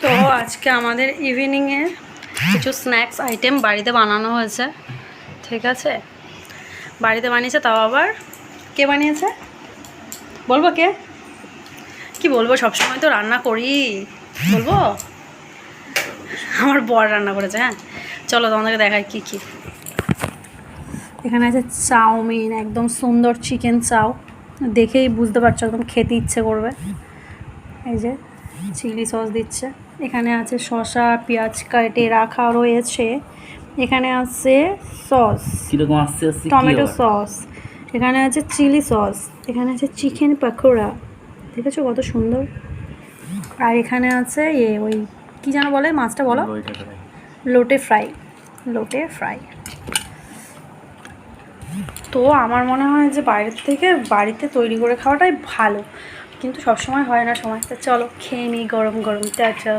তো আজকে আমাদের ইভিনিংয়ে কিছু স্ন্যাক্স আইটেম বাড়িতে বানানো হয়েছে, ঠিক আছে? বাড়িতে বানিয়েছে, তাও আবার কে বানিয়েছে বলবো? কে কি বলবো, সবসময় তো রান্না করি, বলবো আমার বর রান্না করেছে। হ্যাঁ চলো তোমাদেরকে দেখাই কি কি। এখানে আছে চাউমিন, একদম সুন্দর চিকেন চাউ, দেখেই বুঝতে পারছো একদম খেতে ইচ্ছে করবে। এই যে চিলি সস দিচ্ছে, এখানে আছে শসা পেঁয়াজ কেটে রাখা রয়েছে, এখানে আছে সস কিরকম আসছে টমেটো সস, এখানে আছে চিলি সস, এখানে আছে চিকেন পাকোড়া, দেখেছো কত সুন্দর। আর এখানে আছে ওই কি যেন বলে মাছটা, বলো? লোটে ফ্রাই, লোটে ফ্রাই। তো আমার মনে হয় যে বাইরের থেকে বাড়িতে তৈরি করে খাওয়াটাই ভালো, কিন্তু সবসময় হয় না সময়। তো চলো খেয়ে নিই গরম গরম। টাটা।